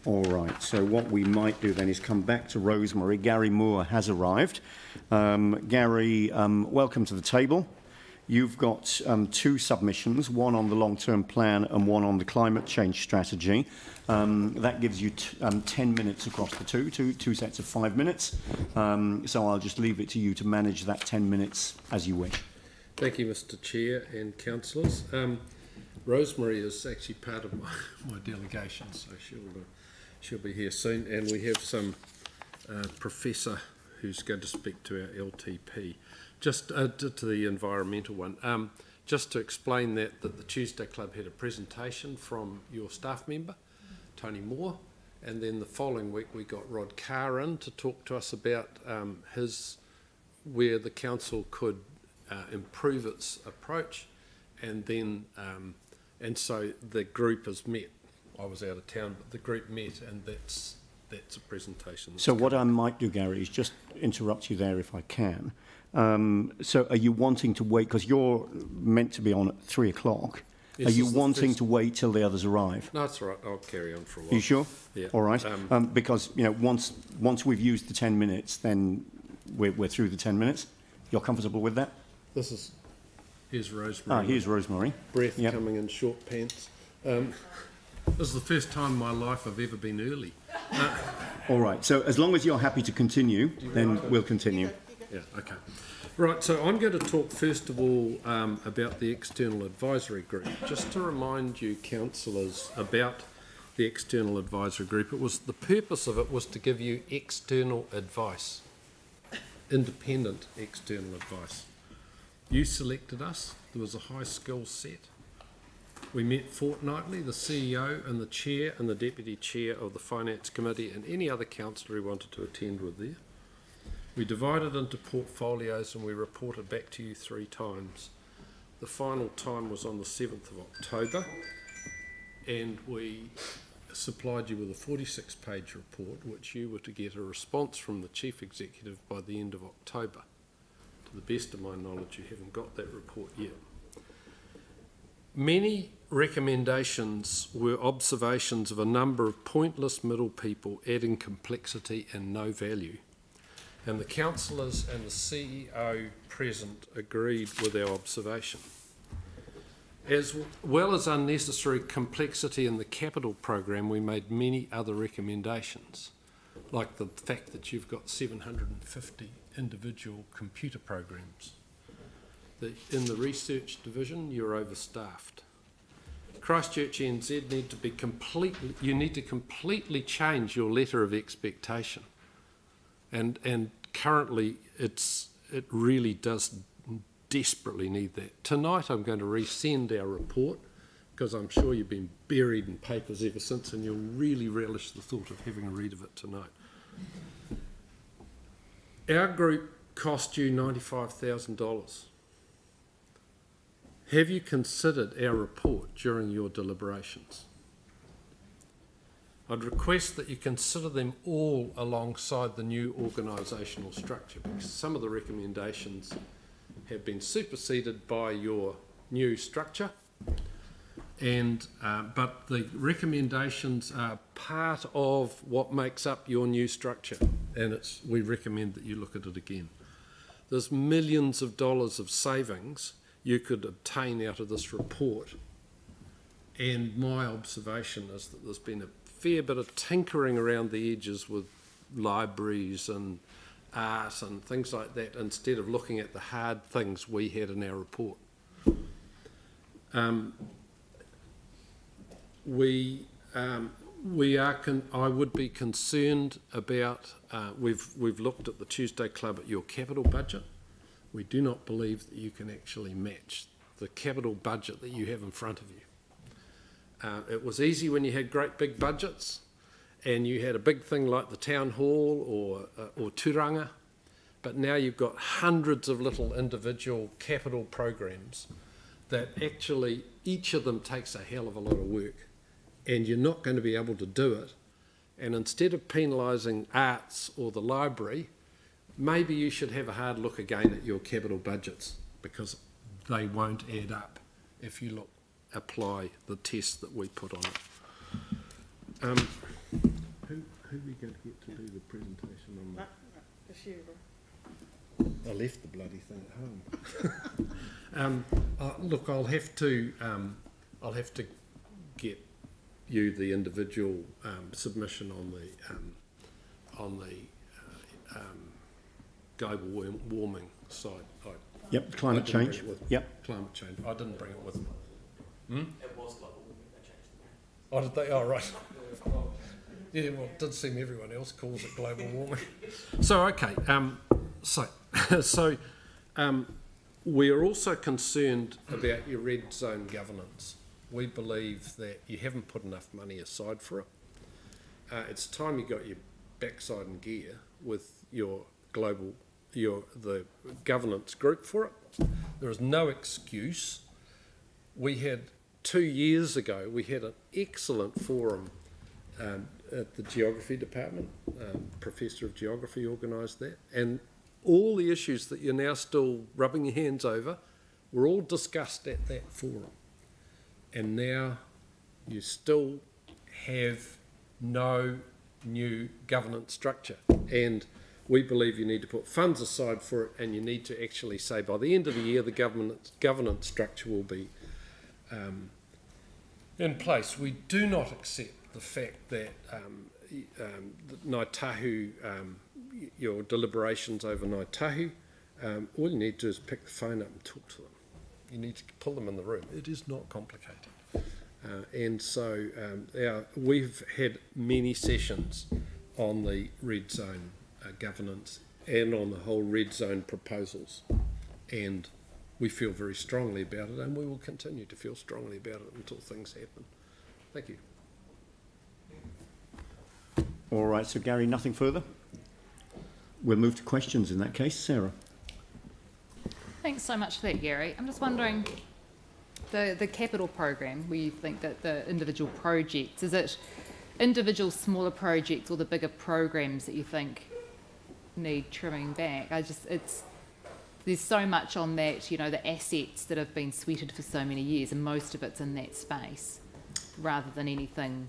All right, so what we might do then is come back to Rosemary. Garry Moore has arrived. Garry, welcome to the table. You've got two submissions, one on the long-term plan and one on the climate change strategy. That gives you 10 minutes across the two sets of 5 minutes. So I'll just leave it to you to manage that 10 minutes as you wish. Thank you, Mr. Chair and councillors. Rosemary is actually part of my delegation, so she'll be here soon. And we have some professor who's going to speak to our LTP. Just to the environmental one, just to explain that the Tuesday Club had a presentation from your staff member, Tony Moore, and then the following week we got Rod Carr in to talk to us about where the council could improve its approach, and then and so the group has met. I was out of town, but the group met, and that's a presentation. So what I might do, Garry, is just interrupt you there if I can. So are you wanting to wait, because you're meant to be on at 3 o'clock, are you wanting to wait till the others arrive? No, it's all right, I'll carry on for a while. Are you sure? Yeah. All right, because, you know, once we've used the 10 minutes, then we're through the 10 minutes. You're comfortable with that? Here's Rosemary. Here's Rosemary. Breath coming in short pants. This is the first time in my life I've ever been early. All right, so as long as you're happy to continue, then we'll continue. Yeah, okay. Right, so I'm going to talk first of all about the External Advisory Group. Just to remind you, councillors, about the External Advisory Group, the purpose of it was to give you external advice, independent external advice. You selected us. There was a high skill set. We met fortnightly, the CEO and the Chair and the Deputy Chair of the Finance Committee and any other councillor who wanted to attend were there. We divided into portfolios and we reported back to you 3 times. The final time was on the 7th of October, and we supplied you with a 46-page report which you were to get a response from the Chief Executive by the end of October. To the best of my knowledge, you haven't got that report yet. Many recommendations were observations of a number of pointless middle people adding complexity and no value. And the councillors and the CEO present agreed with our observation. As well as unnecessary complexity in the capital program, we made many other recommendations, like the fact that you've got 750 individual computer programs. In the research division, you're overstaffed. Christchurch NZ you need to completely change your letter of expectation. And currently it really does desperately need that. Tonight I'm going to resend our report, because I'm sure you've been buried in papers ever since, and you'll really relish the thought of having a read of it tonight. Our group cost you $95,000. Have you considered our report during your deliberations? I'd request that you consider them all alongside the new organisational structure, because some of the recommendations have been superseded by your new structure, and but the recommendations are part of what makes up your new structure, and we recommend that you look at it again. There's millions of dollars of savings you could obtain out of this report, and my observation is that there's been a fair bit of tinkering around the edges with libraries and art and things like that, instead of looking at the hard things we had in our report. I would be concerned about, we've looked at the Tuesday Club at your capital budget. We do not believe that you can actually match the capital budget that you have in front of you. It was easy when you had great big budgets and you had a big thing like the town hall or Turanga, but now you've got hundreds of little individual capital programs that actually each of them takes a hell of a lot of work, and you're not going to be able to do it. And instead of penalising arts or the library, maybe you should have a hard look again at your capital budgets, because they won't add up if you apply the test that we put on it. Who are we going to get to do the presentation on that? It's you. I left the bloody thing at home. Look, I'll have to get you the individual submission on the global warming side. Yep, climate change. Yep. Climate change. I didn't bring it with me. It was global warming, they changed the name. Oh, did they? Oh, right. Yeah, well, it did seem everyone else calls it global warming. So, okay. We are also concerned about your red zone governance. We believe that you haven't put enough money aside for it. It's time you got your backside in gear with the governance group for it. There is no excuse. We had 2 years ago, we had an excellent forum at the Geography Department. Professor of Geography organised that. And all the issues that you're now still rubbing your hands over were all discussed at that forum. And now you still have no new governance structure. And we believe you need to put funds aside for it, and you need to actually say by the end of the year the governance structure will be in place. We do not accept the fact that Ngāi Tahu, your deliberations over Ngāi Tahu, all you need to do is pick the phone up and talk to them. You need to pull them in the room. It is not complicated. And so we've had many sessions on the red zone governance and on the whole red zone proposals. And we feel very strongly about it, and we will continue to feel strongly about it until things happen. Thank you. All right, so Garry, nothing further? We'll move to questions in that case. Sarah. Thanks so much for that, Garry. I'm just wondering, the capital program, where you think that the individual projects, is it individual smaller projects or the bigger programs that you think need trimming back? There's so much on that, the assets that have been sweated for so many years, and most of it's in that space, rather than anything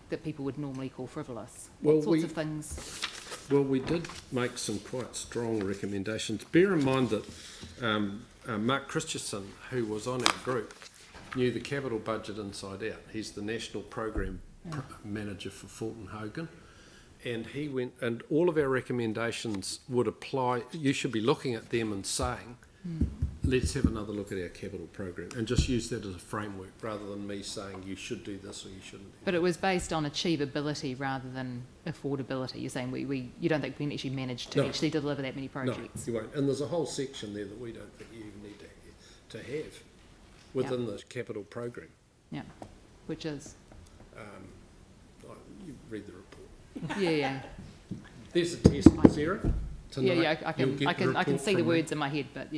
that people would normally call frivolous. What sorts of things? Well, we did make some quite strong recommendations. Bear in mind that Mark Christchurch, who was on our group, knew the capital budget inside out. He's the national program manager for Fulton Hogan. And he went, and all of our recommendations would apply. You should be looking at them and saying, let's have another look at our capital program, and just use that as a framework rather than me saying you should do this or you shouldn't do that. But it was based on achievability rather than affordability. You're saying you don't think we can actually manage to actually deliver that many projects? No, you won't. And there's a whole section there that we don't think you even need to have within the capital program. Yeah, which is? You read the report. Yeah. There's a test, Sarah. Tonight, I can see the words in my head, but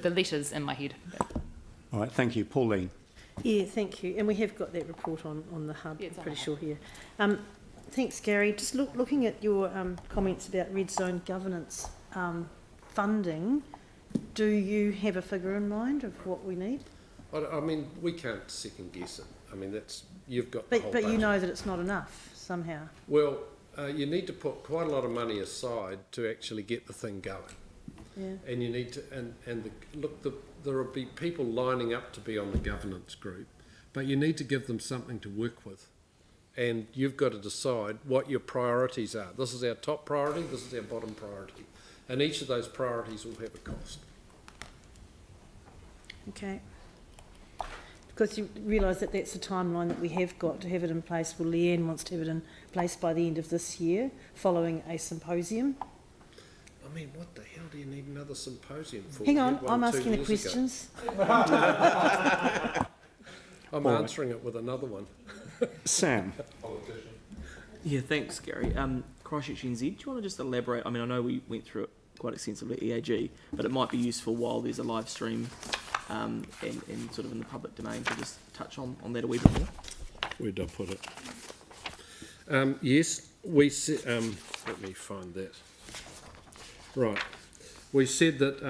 the letters in my head. All right, thank you. Pauline. Yeah, thank you. And we have got that report on the hub, Yeah, I'm pretty sure here. Thanks, Garry. Just looking at your comments about red zone governance funding, do you have a figure in mind of what we need? I mean, we can't second guess it. I mean, you've got the whole But you budget. know that it's not enough somehow. Well, you need to put quite a lot of money aside to actually get the thing going. Yeah. And you need to, there will be people lining up to be on the governance group, but you need to give them something to work with. And you've got to decide what your priorities are. This is our top priority, this is our bottom priority. And each of those priorities will have a cost. Okay. Because you realise that that's the timeline that we have got to have it in place. Well, Leanne wants to have it in place by the end of this year, following a symposium. I mean, what the hell do you need another symposium for? Hang on, We had one I'm 2 asking the years questions. ago. I'm answering it with another one. Sam. Yeah, thanks, Garry. Christchurch NZ, do you want to just elaborate? I mean, I know we went through it quite extensively at EAG, but it might be useful while there's a live stream and sort of in the public domain to just touch on that a wee bit more. Where did I put it? Yes, we said, let me find that. Right. We said that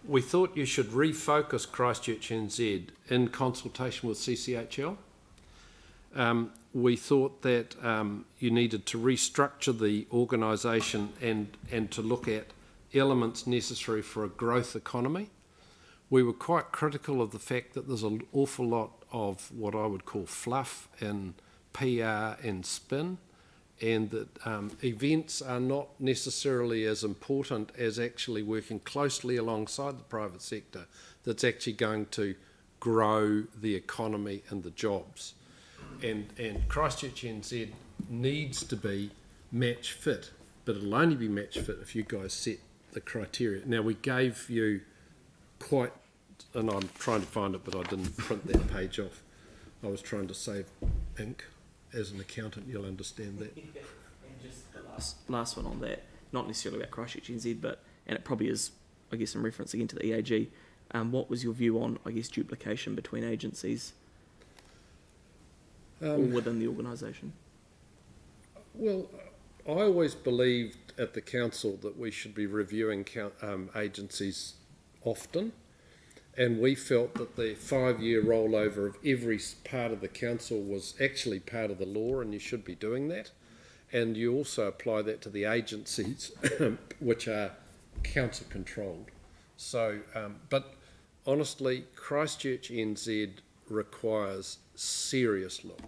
we thought you should refocus Christchurch NZ in consultation with CCHL we thought that you needed to restructure the organisation and to look at elements necessary for a growth economy. We were quite critical of the fact that there's an awful lot of what I would call fluff and PR and spin, and that events are not necessarily as important as actually working closely alongside the private sector that's actually going to grow the economy and the jobs. And Christchurch NZ needs to be match fit, but it'll only be match fit if you guys set the criteria. Now, we gave you quite, and I'm trying to find it, but I didn't print that page off. I was trying to save ink. As an accountant, you'll understand that. And just the last one on that, not necessarily about Christchurch NZ, but, and it probably is, I guess, in reference again to the EAG, what was your view on, I guess, duplication between agencies or within the organisation? Well, I always believed at the council that we should be reviewing agencies often, and we felt that the 5-year rollover of every part of the council was actually part of the law, and you should be doing that. And you also apply that to the agencies, which are council controlled. So, but honestly, Christchurch NZ requires serious look.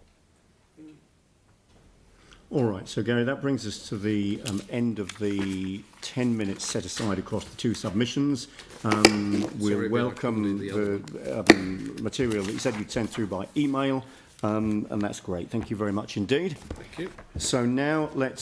All right, so Gary, that brings us to the end of the 10 minutes set aside across the two submissions. We'll welcome the material that you said you'd sent through by email, and that's great. Thank you very much indeed. Thank you. So now let's